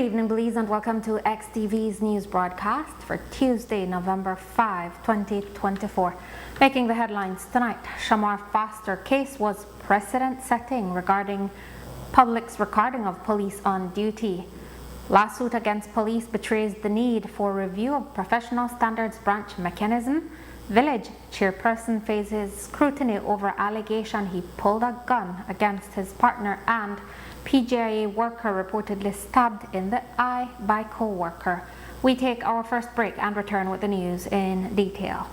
Good evening, please, and welcome to XTV's news broadcast for Tuesday, November 5, 2024. Making the headlines tonight, Shamar Foster case was precedent-setting regarding public's recording of police on duty. Lawsuit against police betrays the need for review of professional standards branch mechanism. Village chairperson faces scrutiny over allegation he pulled a gun against his partner, and PGIA worker reportedly stabbed in the eye by co-worker. We take our first break and return with the news in detail.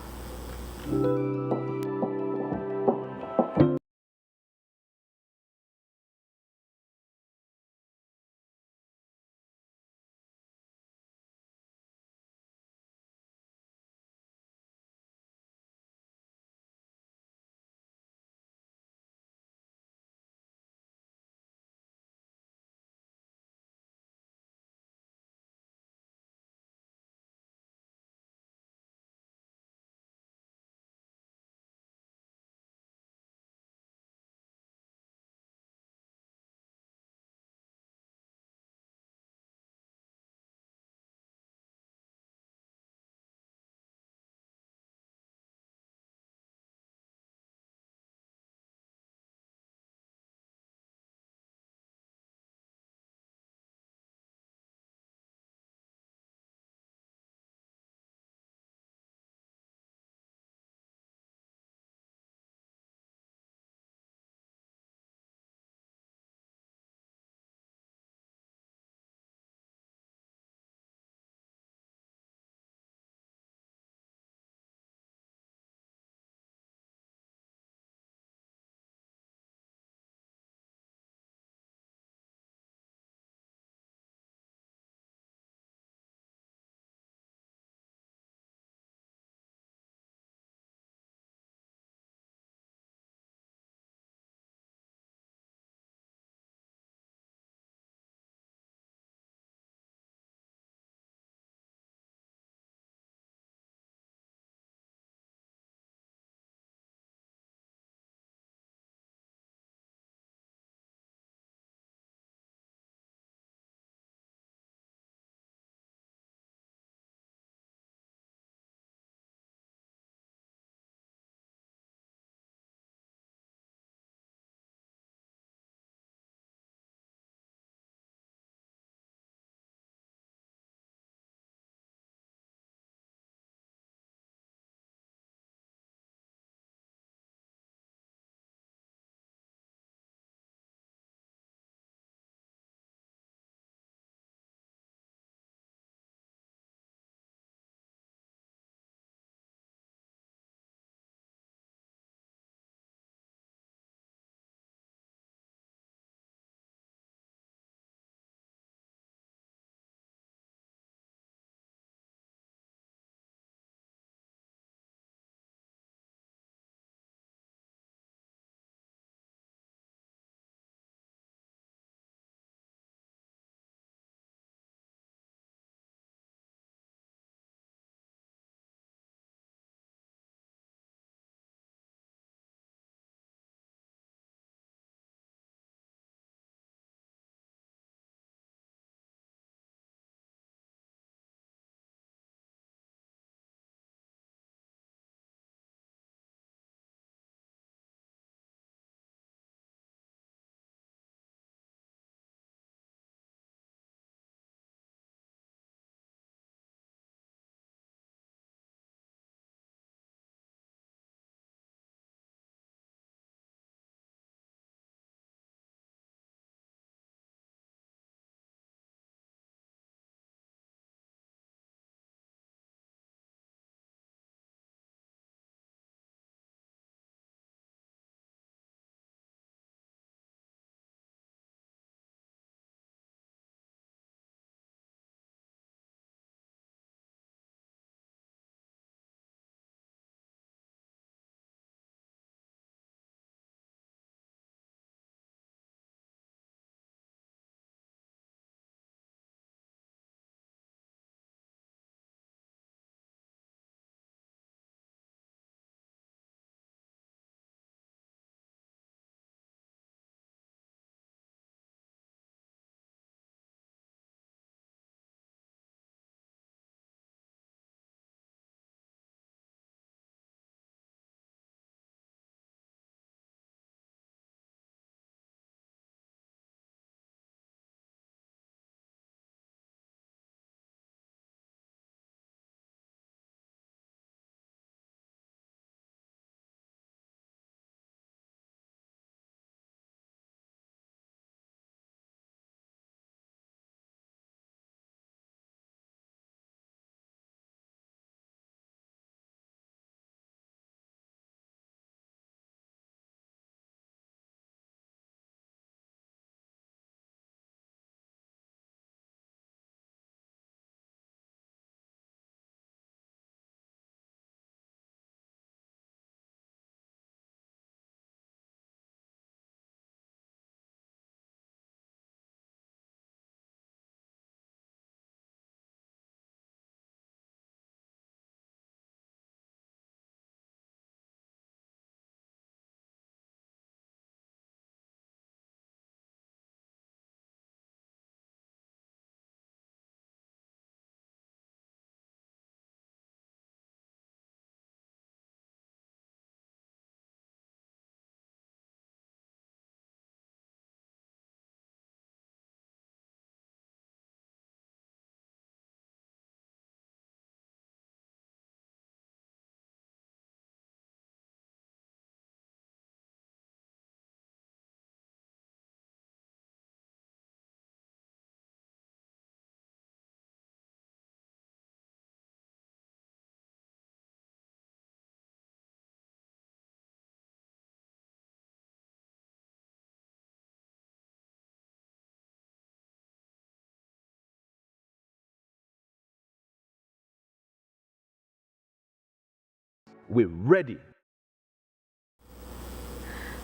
We're ready.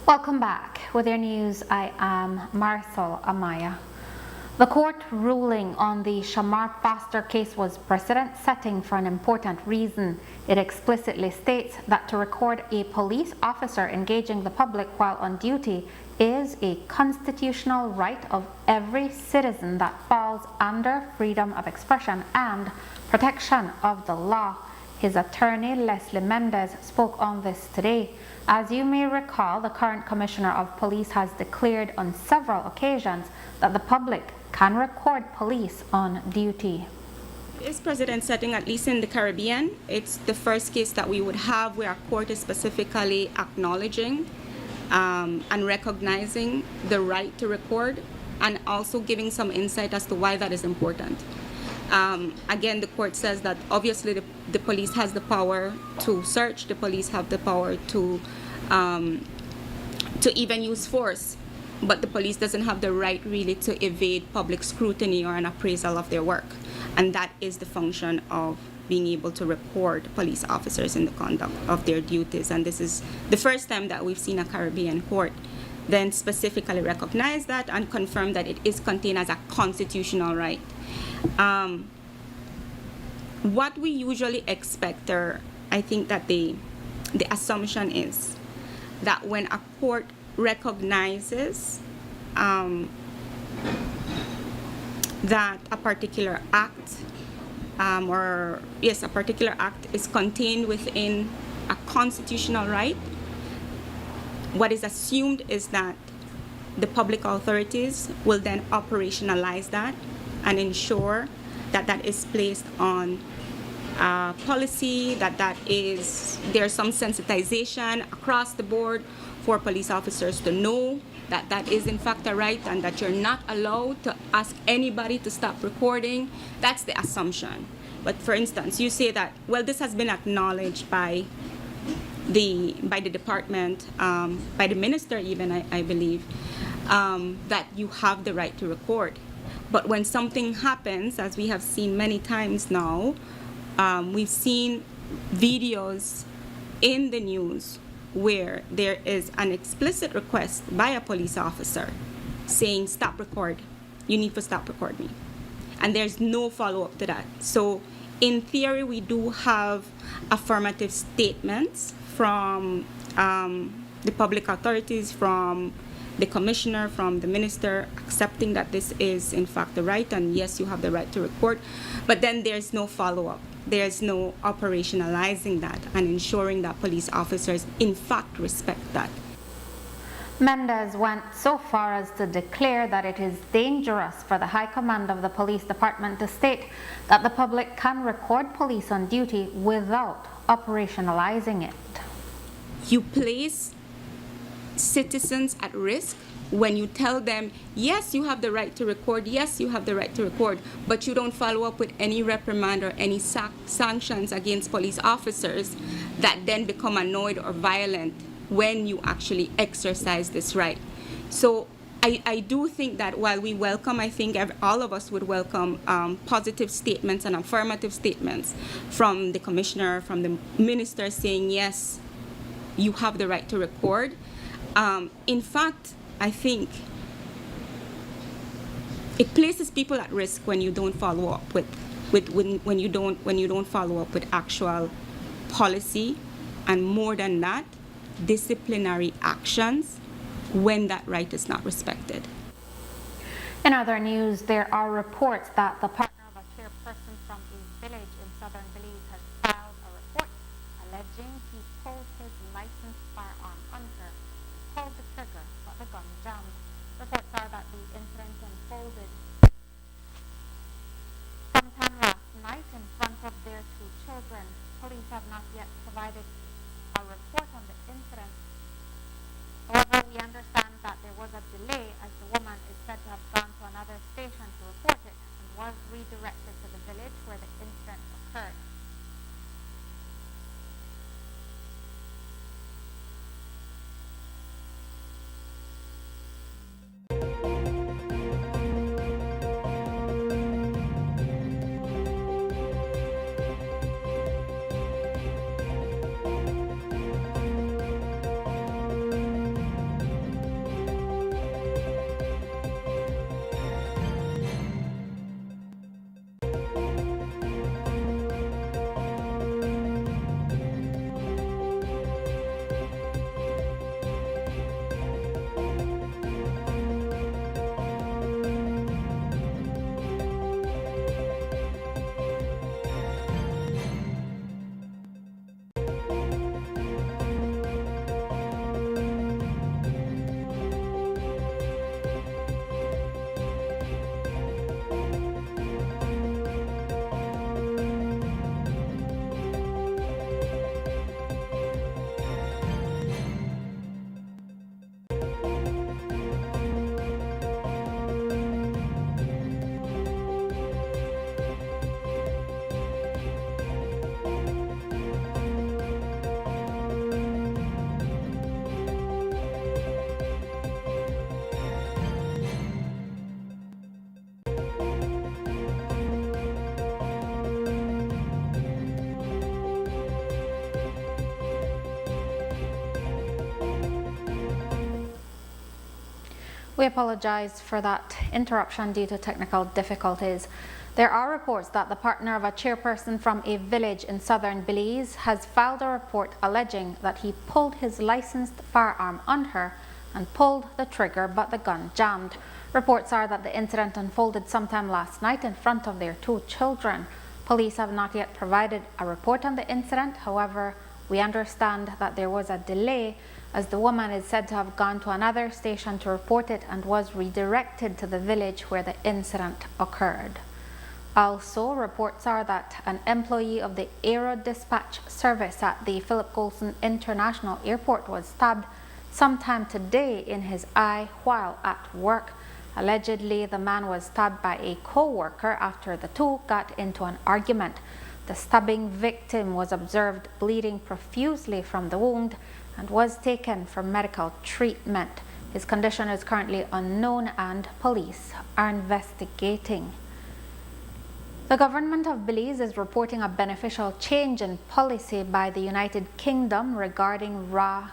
Welcome back. With your news, I am Marisol Amaya. The court ruling on the Shamar Foster case was precedent-setting for an important reason. It explicitly states that to record a police officer engaging the public while on duty is a constitutional right of every citizen that falls under freedom of expression and protection of the law. His attorney, Leslie Mendez, spoke on this today. As you may recall, the current Commissioner of Police has declared on several occasions that the public can record police on duty. It's precedent setting, at least in the Caribbean. It's the first case that we would have where a court is specifically acknowledging and recognizing the right to record and also giving some insight as to why that is important. Again, the court says that obviously the police has the power to search, the police have the power to even use force, but the police doesn't have the right really to evade public scrutiny or an appraisal of their work. And that is the function of being able to record police officers in the conduct of their duties. And this is the first time that we've seen a Caribbean court then specifically recognize that and confirm that it is contained as a constitutional right. What we usually expect, or I think that the assumption is that when a court recognizes that a particular act a particular act is contained within a constitutional right, what is assumed is that the public authorities will then operationalize that and ensure that that is placed on policy, that there's some sensitization across the board for police officers to know that that is in fact a right and that you're not allowed to ask anybody to stop recording. That's the assumption. But for instance, you say that, well, this has been acknowledged by the department, by the minister even, I believe, that you have the right to record. But when something happens, as we have seen many times now, we've seen videos in the news where there is an explicit request by a police officer saying, stop record, you need to stop record me. And there's no follow-up to that. So in theory, we do have affirmative statements from the public authorities, from the commissioner, from the minister, accepting that this is in fact the right, and yes, you have the right to record, but then there's no follow-up. There's no operationalizing that and ensuring that police officers in fact respect that. Mendez went so far as to declare that it is dangerous for the High Command of the Police Department to state that the public can record police on duty without operationalizing it. You place citizens at risk when you tell them, yes, you have the right to record, yes, you have the right to record, but you don't follow up with any reprimand or any sanctions against police officers that then become annoyed or violent when you actually exercise this right. So I do think that while we welcome, I think all of us would welcome positive statements and affirmative statements from the commissioner, from the minister saying, yes, you have the right to record. In fact, I think it places people at risk when you don't follow up when you don't follow up with actual policy, and more than that, disciplinary actions when that right is not respected. In other news, there are reports that the partner of a chairperson from a village in southern Belize has filed a report alleging he pulled his licensed firearm on her, pulled the trigger, but the gun jammed. Reports are that the incident unfolded sometime last night in front of their two children. Police have not yet provided a report on the incident. However, we understand that there was a delay as the woman is said to have gone to another station to report it and was redirected to the village where the incident occurred. We apologize for that interruption due to technical difficulties. There are reports that the partner of a chairperson from a village in southern Belize has filed a report alleging that he pulled his licensed firearm on her and pulled the trigger, but the gun jammed. Reports are that the incident unfolded sometime last night in front of their 2 children. Police have not yet provided a report on the incident. However, we understand that there was a delay as the woman is said to have gone to another station to report it and was redirected to the village where the incident occurred. Also, reports are that an employee of the Aero Dispatch Service at the Philip Golson International Airport was stabbed sometime today in his eye while at work. Allegedly, the man was stabbed by a co-worker after the two got into an argument. The stabbing victim was observed bleeding profusely from the wound and was taken for medical treatment. His condition is currently unknown and police are investigating. The government of Belize is reporting a beneficial change in policy by the United Kingdom regarding raw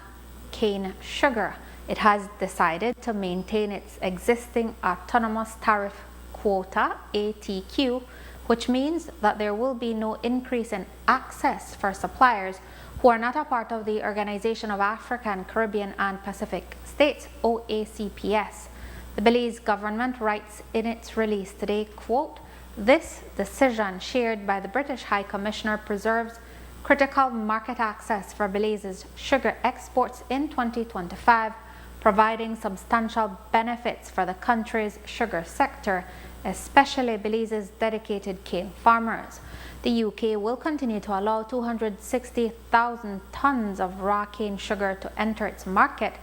cane sugar. It has decided to maintain its existing autonomous tariff quota, ATQ, which means that there will be no increase in access for suppliers who are not a part of the Organization of African, Caribbean and Pacific States, OACPS. The Belize government writes in its release today, quote, "This decision shared by the British High Commissioner preserves critical market access for Belize's sugar exports in 2025, providing substantial benefits for the country's sugar sector, especially Belize's dedicated cane farmers. The UK will continue to allow 260,000 tons of raw cane sugar to enter its market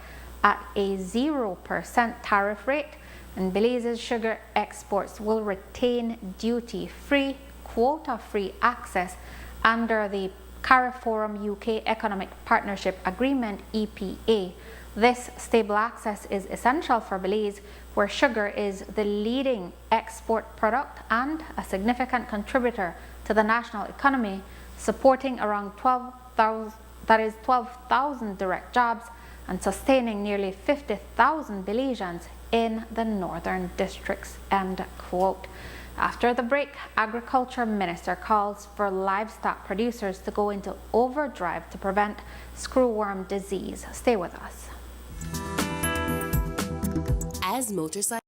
at a 0% tariff rate, and Belize's sugar exports will retain duty-free, quota-free access under the CARIFORUM UK Economic Partnership Agreement, EPA. This stable access is essential for Belize, where sugar is the leading export product and a significant contributor to the national economy, supporting around 12,000 direct jobs and sustaining nearly 50,000 Belizeans in the northern districts." End quote. After the break, Agriculture Minister calls for livestock producers to go into overdrive to prevent screwworm disease. Stay with us. As motorcycle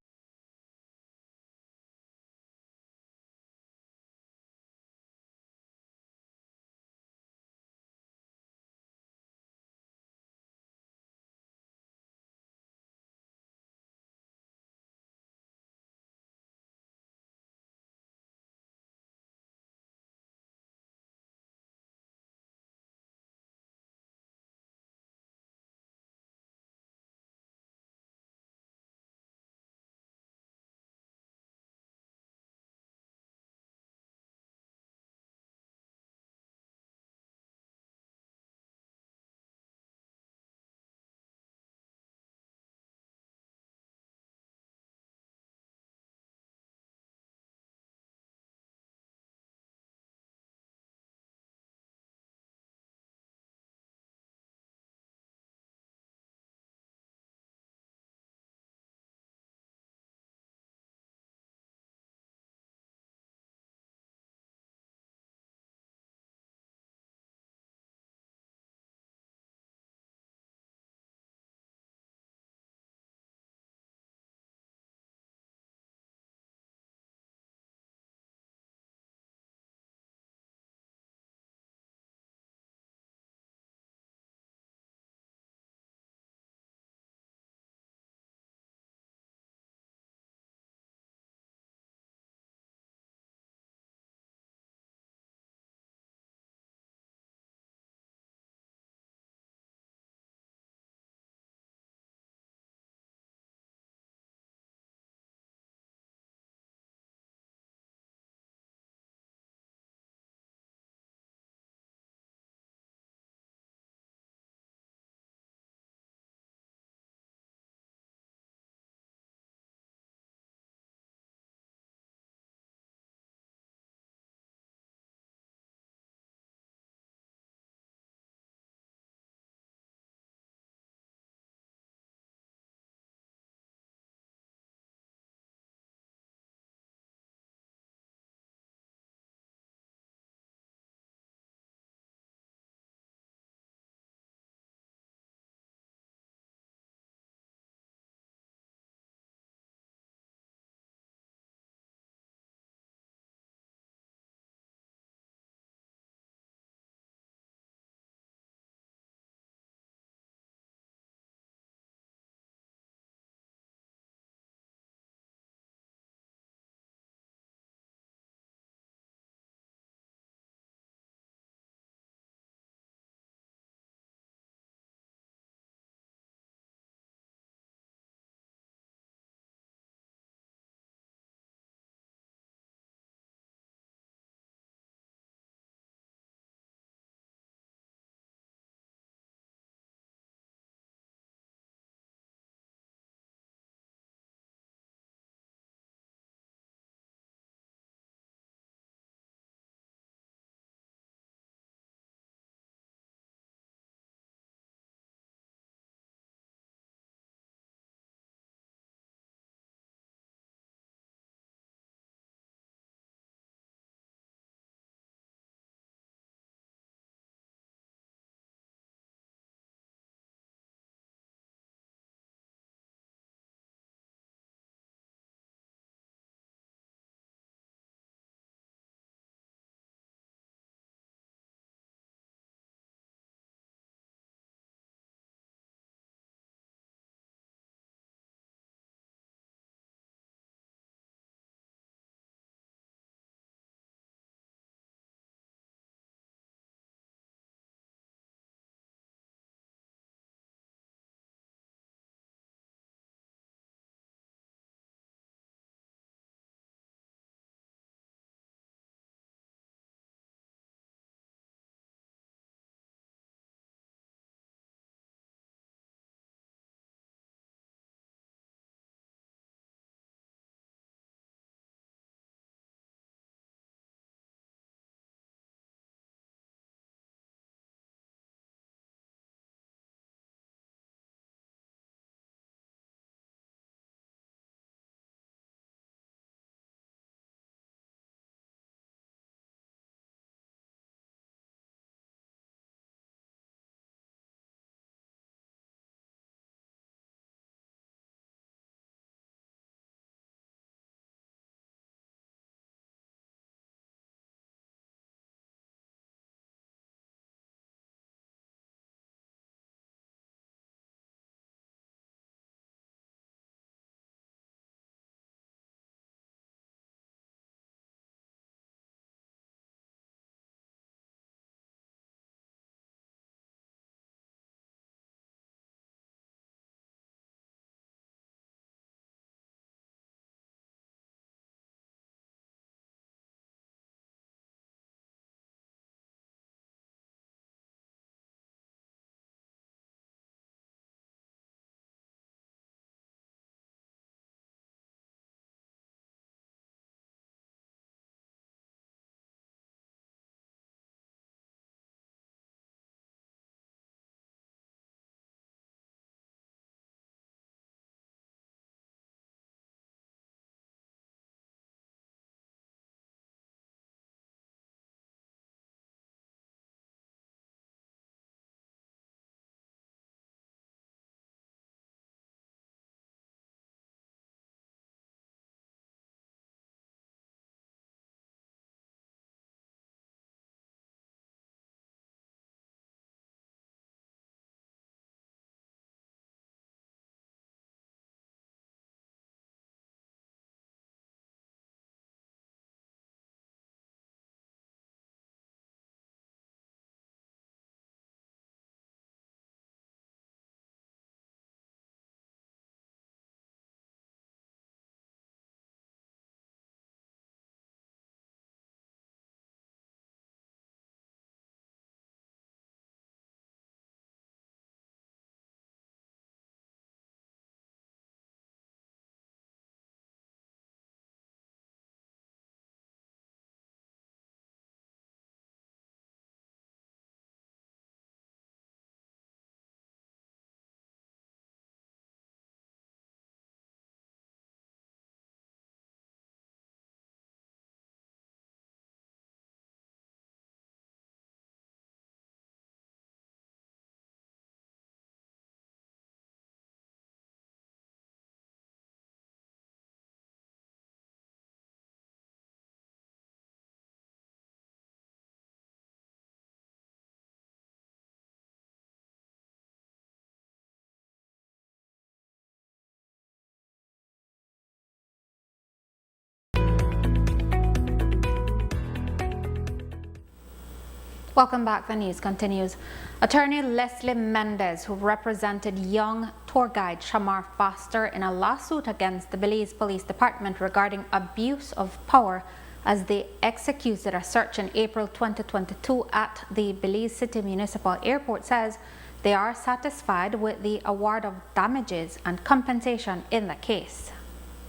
Welcome back. The news continues. Attorney Leslie Mendez, who represented young tour guide Shamar Foster in a lawsuit against the Belize Police Department regarding abuse of power as they executed a search in April 2022 at the Belize City Municipal Airport, says they are satisfied with the award of damages and compensation in the case.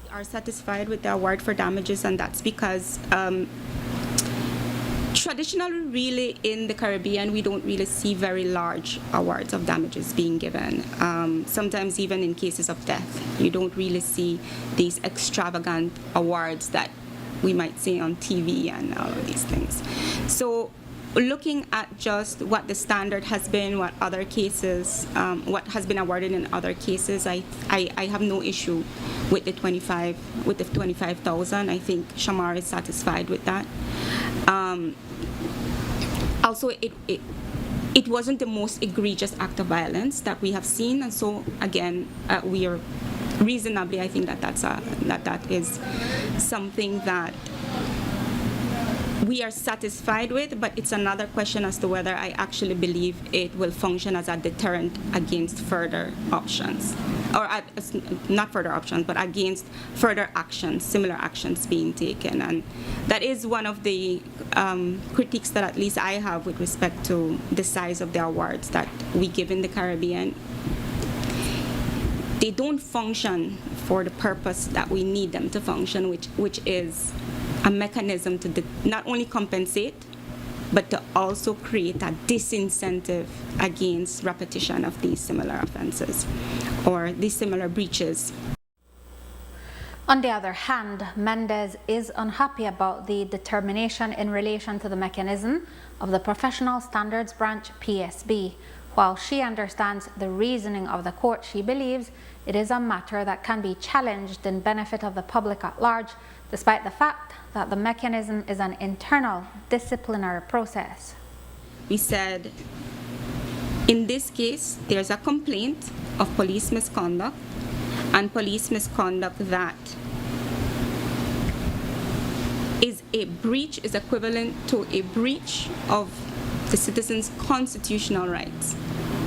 We are satisfied with the award for damages, and that's because traditionally, really, in the Caribbean, we don't really see very large awards of damages being given. Sometimes even in cases of death, you don't really see these extravagant awards that we might see on TV and all of these things. So looking at just what the standard has been, what other cases, what has been awarded in other cases, I have no issue with the 25,000. I think Shamar is satisfied with that. Also, it wasn't the most egregious act of violence that we have seen, and so again, we are reasonably, I think that is something that we are satisfied with, but it's another question as to whether I actually believe it will function as a deterrent against further options, or not further options, but against further actions, similar actions being taken. And that is one of the critiques that at least I have with respect to the size of the awards that we give in the Caribbean. They don't function for the purpose that we need them to function, which is a mechanism to not only compensate, but to also create a disincentive against repetition of these similar offenses or these similar breaches. On the other hand, Mendez is unhappy about the determination in relation to the mechanism of the Professional Standards Branch PSB. While she understands the reasoning of the court, she believes it is a matter that can be challenged in benefit of the public at large, despite the fact that the mechanism is an internal disciplinary process. We said, in this case, there's a complaint of police misconduct, and police misconduct that is a breach, is equivalent to a breach of the citizen's constitutional rights,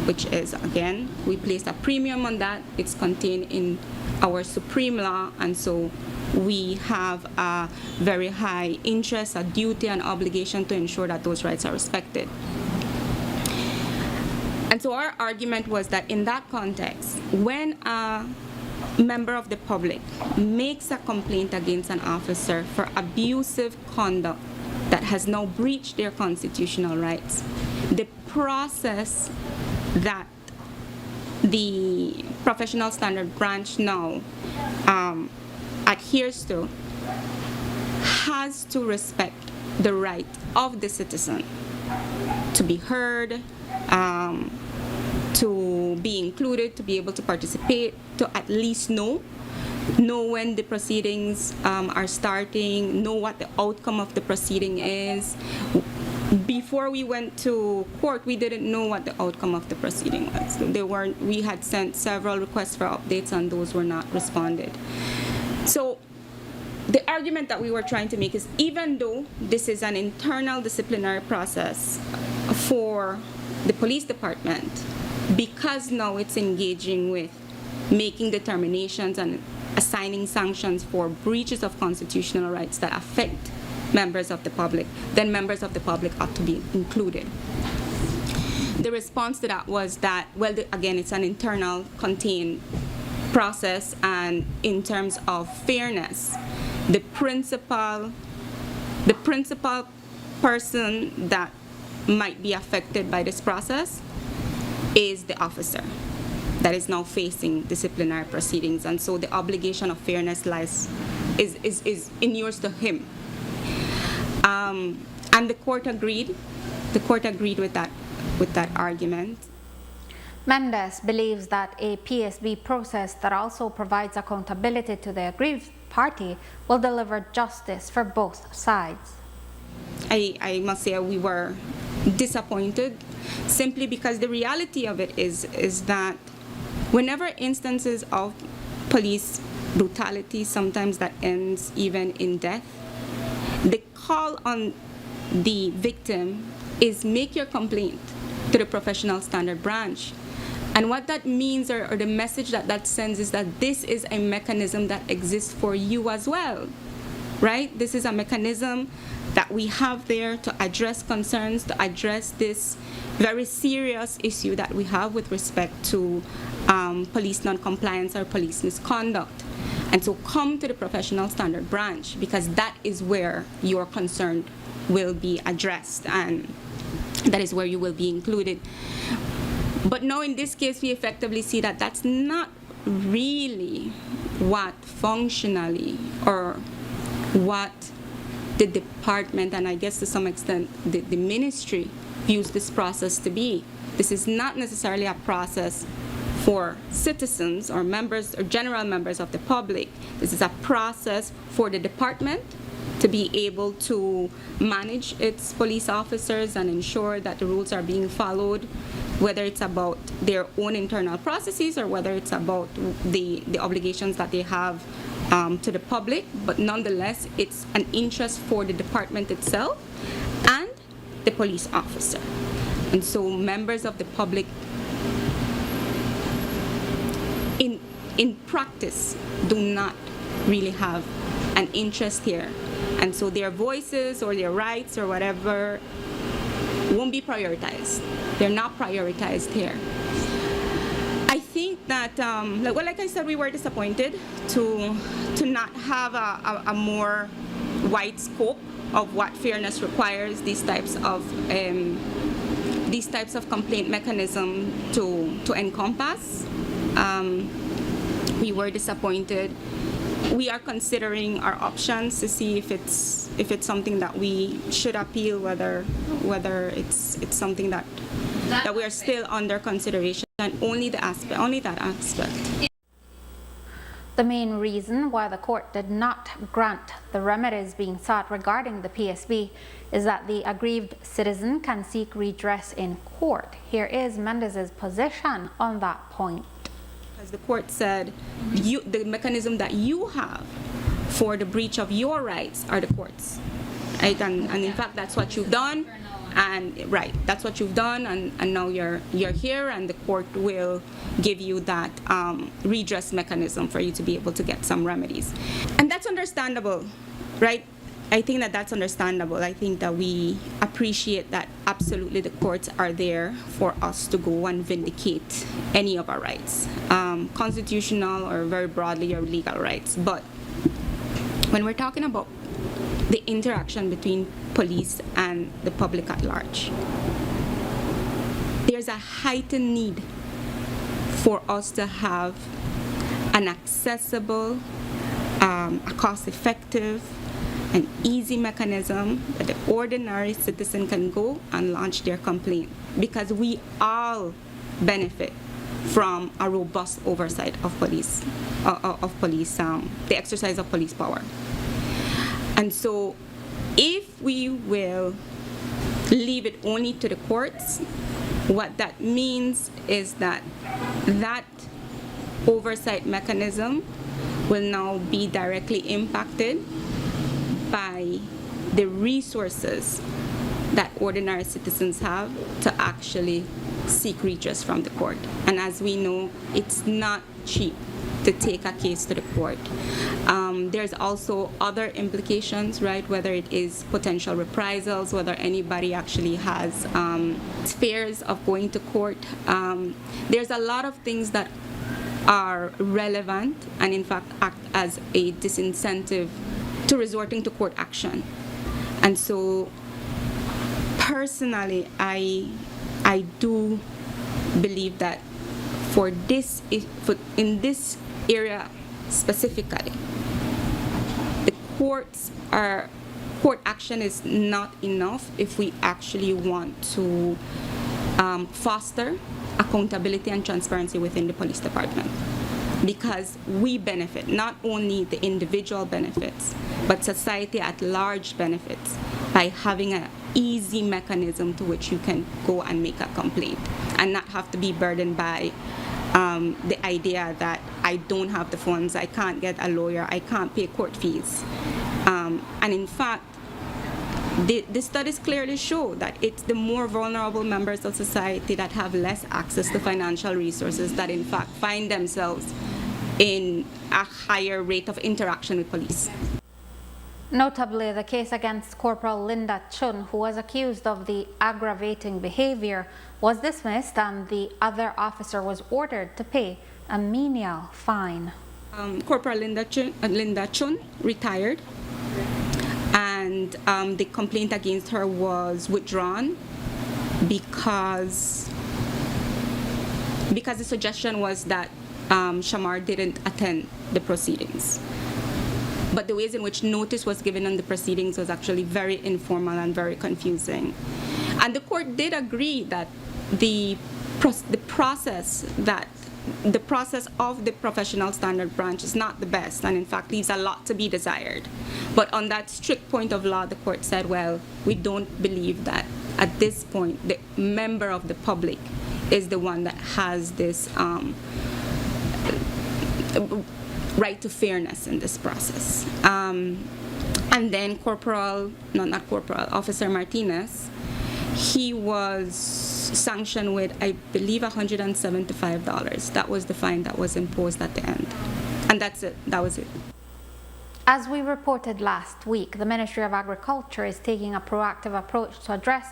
which is, again, we placed a premium on that. It's contained in our supreme law, and so we have a very high interest, a duty, and obligation to ensure that those rights are respected. And so our argument was that in that context, when a member of the public makes a complaint against an officer for abusive conduct that has now breached their constitutional rights, the process that the Professional Standard Branch now adheres to has to respect the right of the citizen to be heard, to be included, to be able to participate, to at least know when the proceedings are starting, know what the outcome of the proceeding is. Before we went to court, we didn't know what the outcome of the proceeding was. We had sent several requests for updates, and those were not responded. So the argument that we were trying to make is, even though this is an internal disciplinary process for the police department, because now it's engaging with making determinations and assigning sanctions for breaches of constitutional rights that affect members of the public, then members of the public ought to be included. The response to that was that, well, again, it's an internal contained process, and in terms of fairness, the principal person that might be affected by this process is the officer that is now facing disciplinary proceedings, and so the obligation of fairness is inures to him. And the court agreed. The court agreed with that argument. Mendez believes that a PSB process that also provides accountability to the aggrieved party will deliver justice for both sides. I must say we were disappointed, simply because the reality of it is that whenever instances of police brutality, sometimes that ends even in death, the call on the victim is make your complaint to the professional standard branch. And what that means, or the message that that sends, is that this is a mechanism that exists for you as well, right? This is a mechanism that we have there to address concerns, to address this very serious issue that we have with respect to police non-compliance or police misconduct. And so come to the professional standard branch, because that is where your concern will be addressed, and that is where you will be included. But now in this case, we effectively see that that's not really what functionally, or what the department, and I guess to some extent the ministry, views this process to be. This is not necessarily a process for citizens or members or general members of the public. This is a process for the department to be able to manage its police officers and ensure that the rules are being followed, whether it's about their own internal processes or whether it's about the obligations that they have to the public. But nonetheless, it's an interest for the department itself and the police officer. And so members of the public in practice do not really have an interest here. And so their voices or their rights or whatever won't be prioritized. They're not prioritized here. I think that, like I said, we were disappointed to not have a more wide scope of what fairness requires, these types of complaint mechanism to encompass. We were disappointed. We are considering our options to see if it's something that we should appeal, whether it's something that we are still under consideration, and only that aspect. The main reason why the court did not grant the remedies being sought regarding the PSB is that the aggrieved citizen can seek redress in court. Here is Mendez's position on that point. As the court said, the mechanism that you have for the breach of your rights are the courts, right? And in fact, that's what you've done, that's what you've done, and now you're here, and the court will give you that redress mechanism for you to be able to get some remedies, and that's understandable, right? I think that that's understandable. I think that we appreciate that absolutely the courts are there for us to go and vindicate any of our rights, constitutional or very broadly your legal rights. But when we're talking about the interaction between police and the public at large, there's a heightened need for us to have an accessible, a cost-effective, an easy mechanism that the ordinary citizen can go and launch their complaint, because we all benefit from a robust oversight of police, the exercise of police power. And so if we will leave it only to the courts, what that means is that that oversight mechanism will now be directly impacted by the resources that ordinary citizens have to actually seek redress from the court. And as we know, it's not cheap to take a case to the court. There's also other implications, right? Whether it is potential reprisals, whether anybody actually has fears of going to court. There's a lot of things that are relevant and in fact act as a disincentive to resorting to court action. And so personally, I do believe that in this area specifically, the court action is not enough if we actually want to foster accountability and transparency within the police department. Because we benefit, not only the individual benefits, but society at large benefits by having an easy mechanism to which you can go and make a complaint and not have to be burdened by the idea that I don't have the funds, I can't get a lawyer, I can't pay court fees. And in fact, The studies clearly show that it's the more vulnerable members of society that have less access to financial resources that in fact find themselves in a higher rate of interaction with police. Notably, the case against Corporal Linda Chun, who was accused of the aggravating behavior, was dismissed and the other officer was ordered to pay a menial fine. Corporal Linda Chun retired, and the complaint against her was withdrawn because the suggestion was that Shamar didn't attend the proceedings. But the ways in which notice was given on the proceedings was actually very informal and very confusing. And the court did agree that the process of the professional standard branch is not the best and in fact leaves a lot to be desired. But on that strict point of law, the court said, well, we don't believe that at this point the member of the public is the one that has this right to fairness in this process. And then Officer Martinez, he was sanctioned with, I believe, $175. That was the fine that was imposed at the end. And that's it. That was it. As we reported last week, the Ministry of Agriculture is taking a proactive approach to address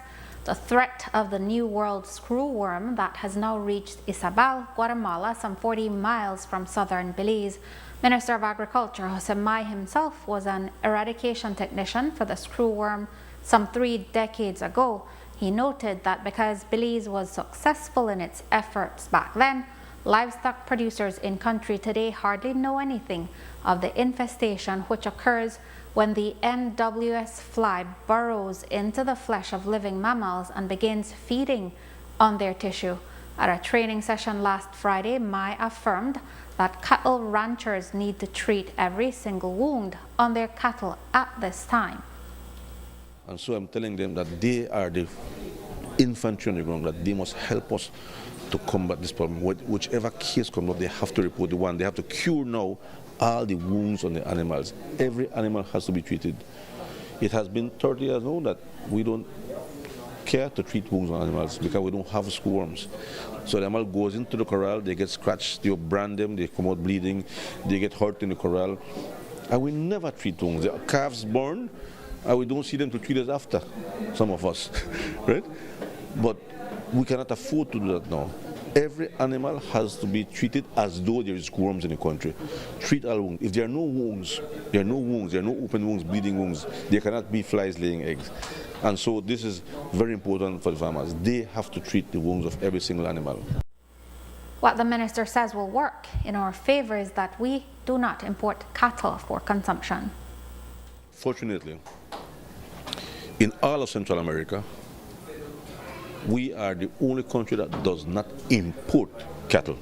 the threat of the New World screwworm that has now reached Isabel, Guatemala, some 40 miles from southern Belize. Minister of Agriculture Jose Mai himself was an eradication technician for the screwworm some 3 decades ago. He noted that because Belize was successful in its efforts back then, livestock producers in country today hardly know anything of the infestation which occurs when the NWS fly burrows into the flesh of living mammals and begins feeding on their tissue. At a training session last Friday, Mai affirmed that cattle ranchers need to treat every single wound on their cattle at this time. And so I'm telling them that they are the infantry on the ground, that they must help us to combat this problem. Whichever case comes up, they have to report the one. They have to cure now all the wounds on the animals. Every animal has to be treated. It has been 30 years now that we don't care to treat wounds on animals because we don't have screwworms. So the animal goes into the corral, they get scratched, you brand them, they come out bleeding, they get hurt in the corral. And we never treat wounds. The calves born, and we don't see them till 3 days after, some of us, right? But we cannot afford to do that now. Every animal has to be treated as though there is screwworms in the country. Treat all wounds. If there are no wounds, there are no open wounds, bleeding wounds, there cannot be flies laying eggs. And so this is very important for the farmers. They have to treat the wounds of every single animal. What the minister says will work in our favor is that we do not import cattle for consumption. Fortunately, in all of Central America, we are the only country that does not import cattle.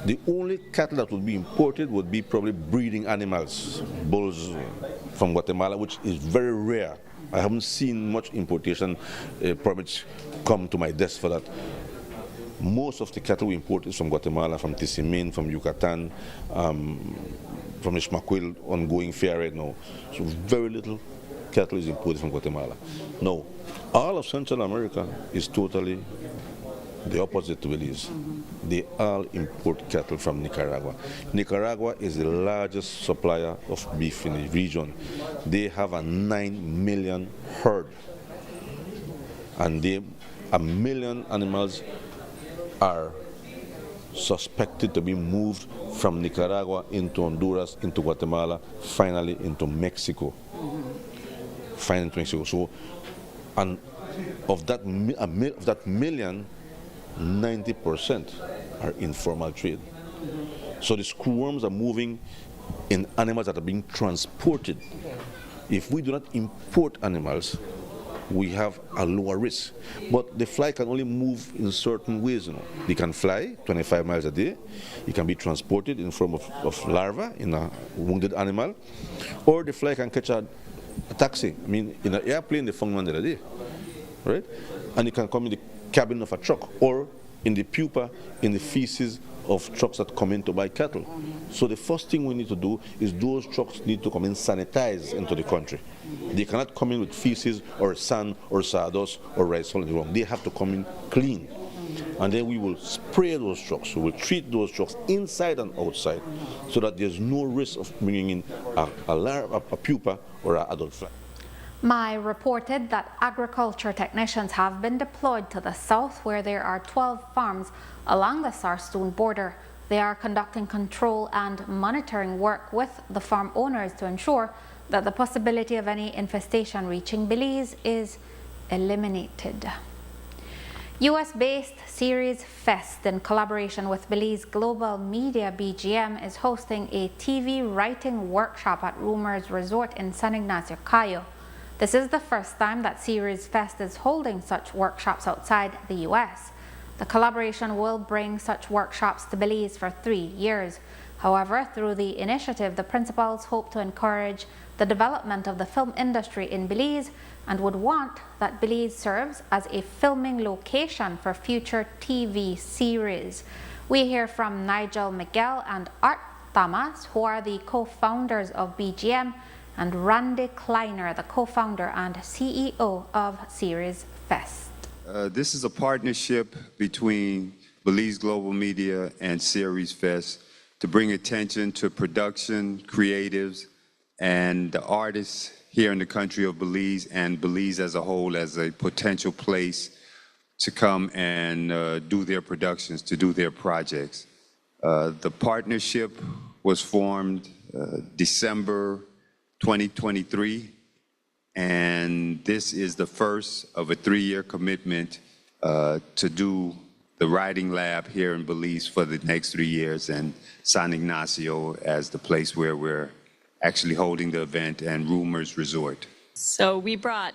The only cattle that would be imported would be probably breeding animals, bulls from Guatemala, which is very rare. I haven't seen much importation permits come to my desk for that. Most of the cattle we import is from Guatemala, from Tizimin, from Yucatan, from Ishmaquil ongoing fair right now. So very little cattle is imported from Guatemala. No, all of Central America is totally the opposite to Belize. They all import cattle from Nicaragua. Nicaragua is the largest supplier of beef in the region. They have a 9 million herd, and 1 million animals are suspected to be moved from Nicaragua into Honduras, into Guatemala, finally into Mexico. Finally into Mexico. So, and of that million, 90% are informal trade. So the screwworms are moving in animals that are being transported. If we do not import animals, we have a lower risk. But the fly can only move in certain ways. They can fly 25 miles a day. It can be transported in form of larvae in a wounded animal. Or the fly can catch a taxi. I mean, in an airplane, they found one the other day, right? And it can come in the cabin of a truck or in the pupa, in the feces of trucks that come in to buy cattle. So the first thing we need to do is those trucks need to come in sanitized into the country. They cannot come in with feces or sand or sawdust or rice all wrong. They have to come in clean. And then we will spray those trucks. We will treat those trucks inside and outside so that there's no risk of bringing in a pupa or an adult fly. Amaya reported that agriculture technicians have been deployed to the south where there are 12 farms along the Sarstoon border. They are conducting control and monitoring work with the farm owners to ensure that the possibility of any infestation reaching Belize is eliminated. US-based Series Fest, in collaboration with Belize Global Media BGM, is hosting a TV writing workshop at Rumors Resort in San Ignacio, Cayo. This is the first time that Series Fest is holding such workshops outside the US. The collaboration will bring such workshops to Belize for 3 years. However, through the initiative, the principals hope to encourage the development of the film industry in Belize and would want that Belize serves as a filming location for future TV series. We hear from Nigel Miguel and Art Thomas, who are the co-founders of BGM, and Randy Kleiner, the co-founder and CEO of Series Fest. This is a partnership between Belize Global Media and Series Fest to bring attention to production, creatives, and the artists here in the country of Belize and Belize as a whole as a potential place to come and do their productions, to do their projects. The partnership was formed December 2023, and this is the first of a 3-year commitment to do the writing lab here in Belize for the next 3 years, and San Ignacio as the place where we're actually holding the event, and Rumors Resort. So we brought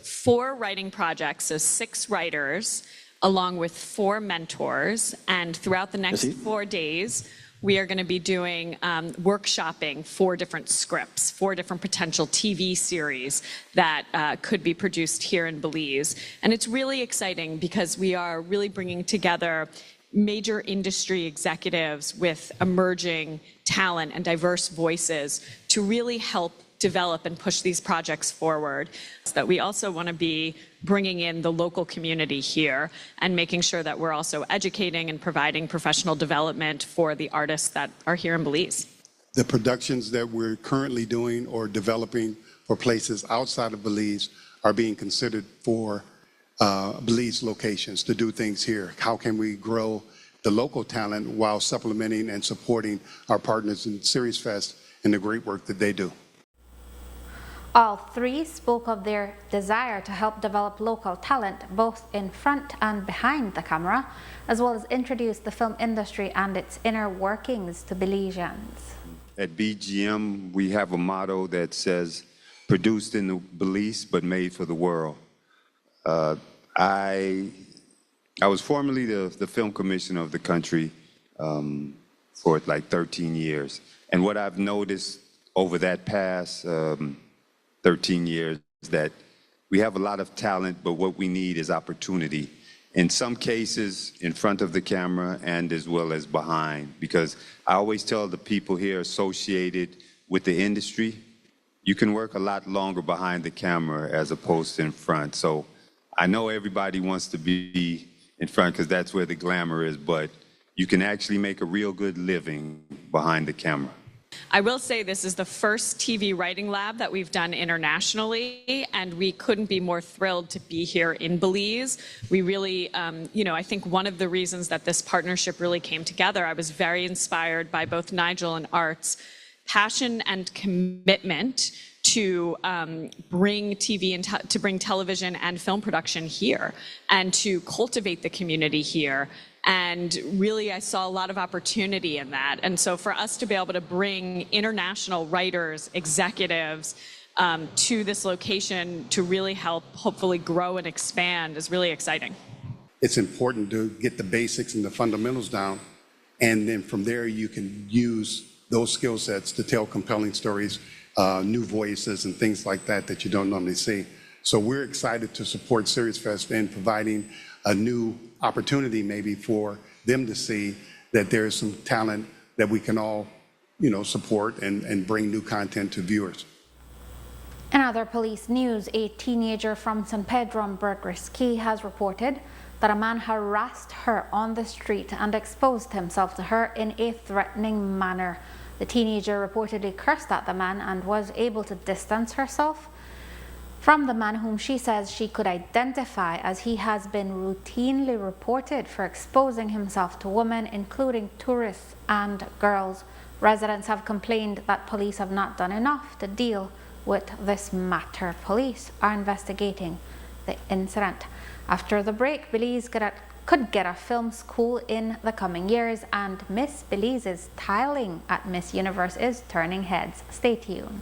4 writing projects, so 6 writers, along with 4 mentors, and throughout the next 4 days, we are going to be doing workshopping 4 different scripts, 4 different potential TV series that could be produced here in Belize. And it's really exciting because we are really bringing together major industry executives with emerging talent and diverse voices to really help develop and push these projects forward. So that we also want to be bringing in the local community here and making sure that we're also educating and providing professional development for the artists that are here in Belize. The productions that we're currently doing or developing for places outside of Belize are being considered for Belize locations to do things here. How can we grow the local talent while supplementing and supporting our partners in Series Fest and the great work that they do? All 3 spoke of their desire to help develop local talent, both in front and behind the camera, as well as introduce the film industry and its inner workings to Belizeans. At BGM, we have a motto that says, produced in the Belize, but made for the world. I was formerly the film commissioner of the country for like 13 years. And what I've noticed over that past 13 years is that we have a lot of talent, but what we need is opportunity. In some cases, in front of the camera and as well as behind, because I always tell the people here associated with the industry, you can work a lot longer behind the camera as opposed to in front. So I know everybody wants to be in front because that's where the glamour is, but you can actually make a real good living behind the camera. I will say this is the first TV writing lab that we've done internationally, and we couldn't be more thrilled to be here in Belize. We really, I think one of the reasons that this partnership really came together, I was very inspired by both Nigel and Art's passion and commitment to bring TV and to bring television and film production here and to cultivate the community here. And really, I saw a lot of opportunity in that. And so for us to be able to bring international writers, executives to this location to really help hopefully grow and expand is really exciting. It's important to get the basics and the fundamentals down. And then from there, you can use those skill sets to tell compelling stories, new voices and things like that that you don't normally see. So we're excited to support Series Fest in providing a new opportunity maybe for them to see that there is some talent that we can all, support and bring new content to viewers. In other police news, a teenager from San Pedro and Burgess Key has reported that a man harassed her on the street and exposed himself to her in a threatening manner. The teenager reportedly cursed at the man and was able to distance herself from the man, whom she says she could identify, as he has been routinely reported for exposing himself to women, including tourists and girls. Residents have complained that police have not done enough to deal with this matter. Police are investigating the incident. After the break, Belize could get a film school in the coming years, and Miss Belize's tiling at Miss Universe is turning heads. Stay tuned.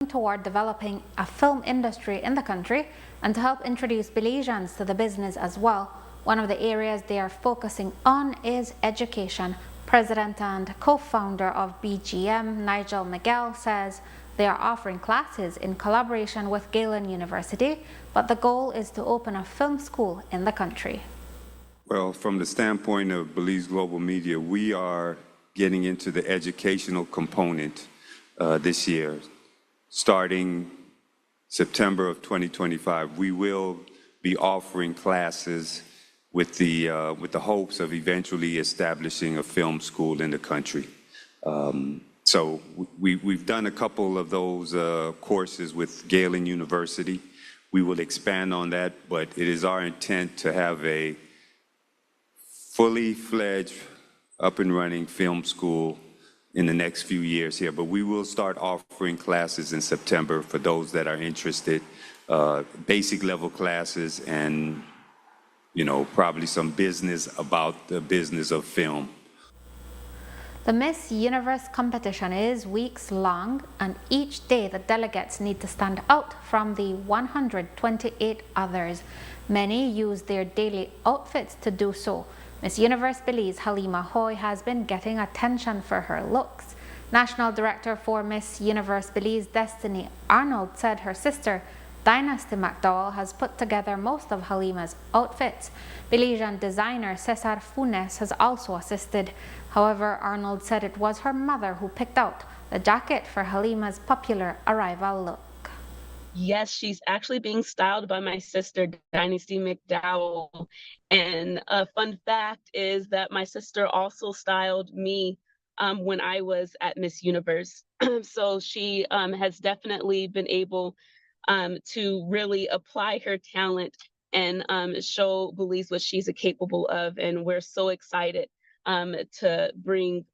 toward developing a film industry in the country and to help introduce Belizeans to the business as well. One of the areas they are focusing on is education. President and co-founder of BGM, Nigel Miguel, says they are offering classes in collaboration with Galen University, but the goal is to open a film school in the country. Well, from the standpoint of Belize Global Media, we are getting into the educational component this year. Starting September of 2025, we will be offering classes with the hopes of eventually establishing a film school in the country. So we've done a couple of those courses with Galen University. We will expand on that, but it is our intent to have a fully fledged, up and running film school in the next few years here. But we will start offering classes in September for those that are interested, basic level classes and, you know, probably some business about the business of film. The Miss Universe competition is weeks long, and each day the delegates need to stand out from the 128 others. Many use their daily outfits to do so. Miss Universe Belize Halima Hoy has been getting attention for her looks. National Director for Miss Universe Belize Destiny Arnold said her sister Dynasty McDowell has put together most of Halima's outfits. Belizean designer Cesar Funes has also assisted. However, Arnold said it was her mother who picked out the jacket for Halima's popular arrival look. Yes, she's actually being styled by my sister, Dynasty McDowell. And a fun fact is that my sister also styled me when I was at Miss Universe. So she has definitely been able to really apply her talent and show Belize what she's capable of. And we're so excited to bring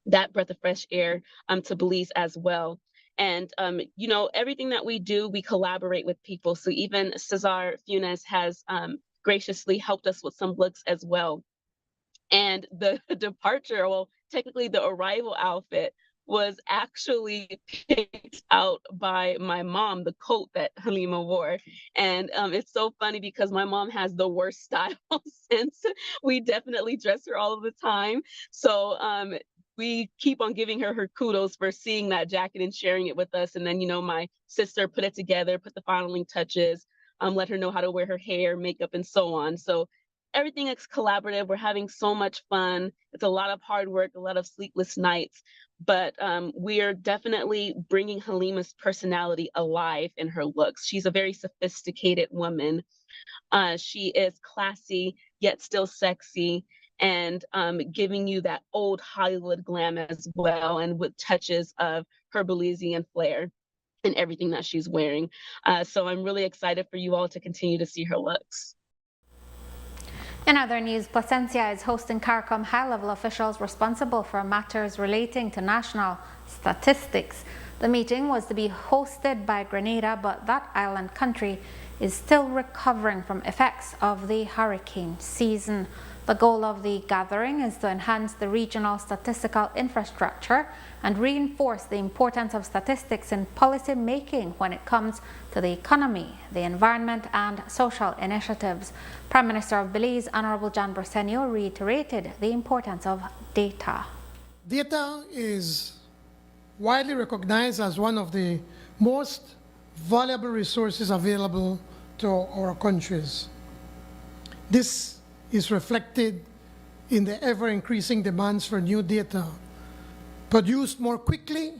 that breath of fresh air to Belize as well. And, you know, everything that we do, we collaborate with people. So even Cesar Funes has graciously helped us with some looks as well. And the departure, well, technically the arrival outfit was actually picked out by my mom, the coat that Halima wore. And it's so funny because my mom has the worst style sense. We definitely dress her all of the time. So we keep on giving her kudos for seeing that jacket and sharing it with us. And then, you know, my sister put it together, put the filing touches, let her know how to wear her hair, makeup, and so on. So everything is collaborative. We're having so much fun. It's a lot of hard work, a lot of sleepless nights, but we are definitely bringing Halima's personality alive in her looks. She's a very sophisticated woman. She is classy, yet still sexy, and giving you that old Hollywood glam as well, and with touches of her Belizean flair in everything that she's wearing. So I'm really excited for you all to continue to see her looks. In other news, Placencia is hosting CARICOM high-level officials responsible for matters relating to national statistics. The meeting was to be hosted by Grenada, but that island country is still recovering from effects of the hurricane season. The goal of the gathering is to enhance the regional statistical infrastructure and reinforce the importance of statistics in policy making when it comes to the economy, the environment, and social initiatives. Prime Minister of Belize, Honorable John Briceño, reiterated the importance of data. Data is widely recognized as one of the most valuable resources available to our countries. This is reflected in the ever-increasing demands for new data, produced more quickly,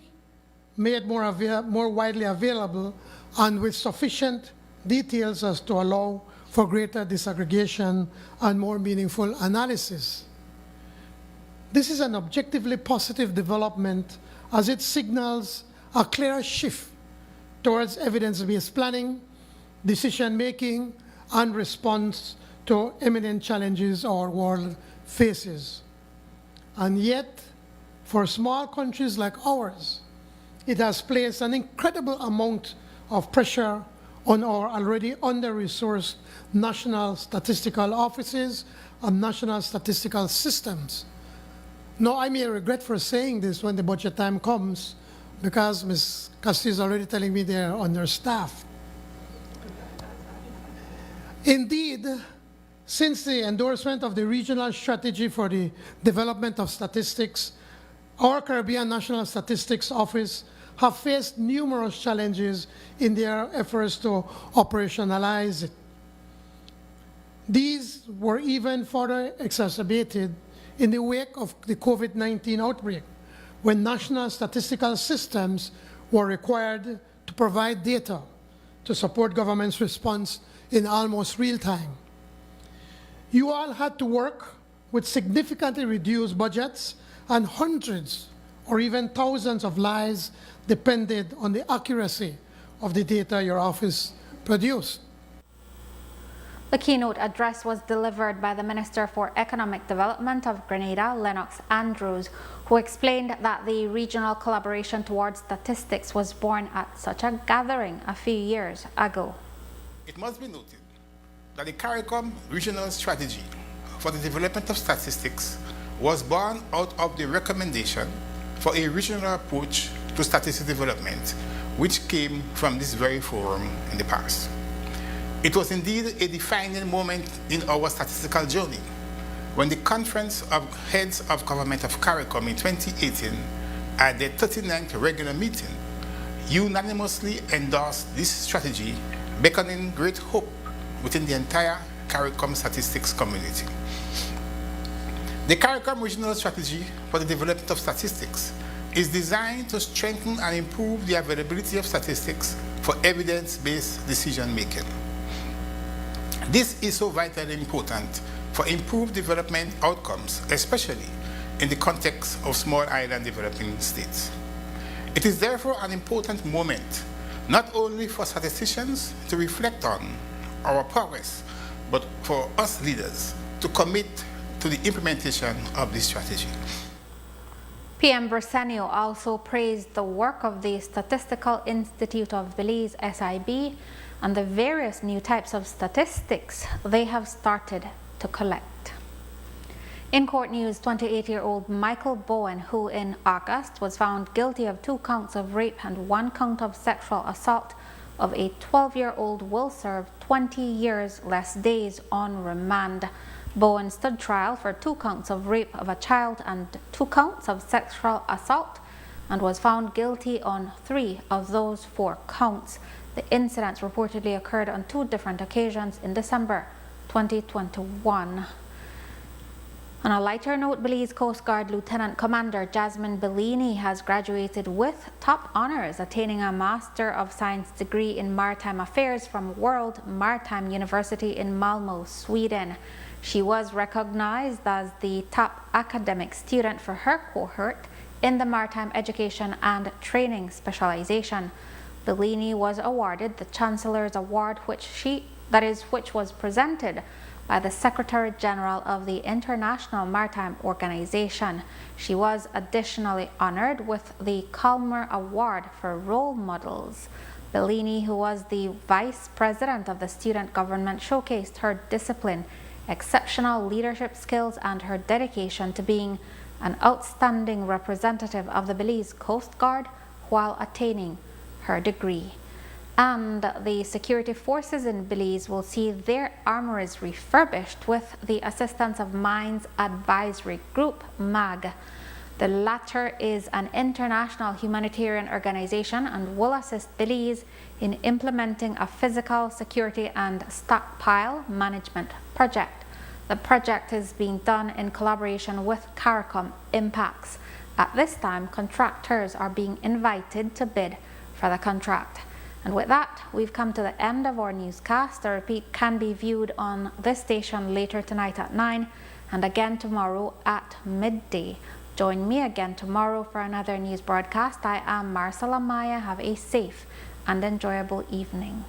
made more widely available, and with sufficient details as to allow for greater disaggregation and more meaningful analysis. This is an objectively positive development as it signals a clear shift towards evidence-based planning, decision-making, and response to imminent challenges our world faces. And yet, for small countries like ours, it has placed an incredible amount of pressure on our already under-resourced national statistical offices and national statistical systems. Now, I may regret for saying this when the budget time comes, because Ms. Castillo is already telling me they're understaffed. Indeed, since the endorsement of the Regional Strategy for the Development of Statistics, our Caribbean National Statistics Office have faced numerous challenges in their efforts to operationalize it. These were even further exacerbated in the wake of the COVID-19 outbreak, when national statistical systems were required to provide data to support government's response in almost real time. You all had to work with significantly reduced budgets, and hundreds or even thousands of lives depended on the accuracy of the data your office produced. The keynote address was delivered by the Minister for Economic Development of Grenada, Lennox Andrews, who explained that the regional collaboration towards statistics was born at such a gathering a few years ago. It must be noted that the CARICOM Regional Strategy for the Development of Statistics was born out of the recommendation for a regional approach to statistics development, which came from this very forum in the past. It was indeed a defining moment in our statistical journey when the Conference of Heads of Government of CARICOM in 2018, at their 39th regular meeting, unanimously endorsed this strategy, beckoning great hope within the entire CARICOM statistics community. The CARICOM Regional Strategy for the Development of Statistics is designed to strengthen and improve the availability of statistics for evidence-based decision-making. This is so vitally important for improved development outcomes, especially in the context of small island developing states. It is therefore an important moment, not only for statisticians to reflect on our progress, but for us leaders to commit to the implementation of this strategy. PM Briceño also praised the work of the Statistical Institute of Belize, SIB, and the various new types of statistics they have started to collect. In court news, 28-year-old Michael Bowen, who in August was found guilty of 2 counts of rape and 1 count of sexual assault of a 12-year-old, will serve 20 years less days on remand. Bowen stood trial for 2 counts of rape of a child and 2 counts of sexual assault and was found guilty on 3 of those 4 counts. The incidents reportedly occurred on 2 different occasions in December 2021. On a lighter note, Belize Coast Guard Lieutenant Commander Jasmine Bellini has graduated with top honors, attaining a Master of Science degree in Maritime Affairs from World Maritime University in Malmö, Sweden. She was recognized as the top academic student for her cohort in the Maritime Education and Training specialization. Bellini was awarded the Chancellor's Award, which was presented by the Secretary General of the International Maritime Organization. She was additionally honored with the Calmer Award for Role Models. Bellini, who was the Vice President of the Student Government, showcased her discipline, exceptional leadership skills, and her dedication to being an outstanding representative of the Belize Coast Guard while attaining her degree. And the security forces in Belize will see their armories refurbished with the assistance of Mines Advisory Group, MAG. The latter is an international humanitarian organization and will assist Belize in implementing a physical security and stockpile management project. The project is being done in collaboration with CARICOM Impacts. At this time, contractors are being invited to bid for the contract. And with that, we've come to the end of our newscast. The repeat can be viewed on this station later tonight at 9 and again tomorrow at midday. Join me again tomorrow for another news broadcast. I am Marisol Amaya. Have a safe and enjoyable evening.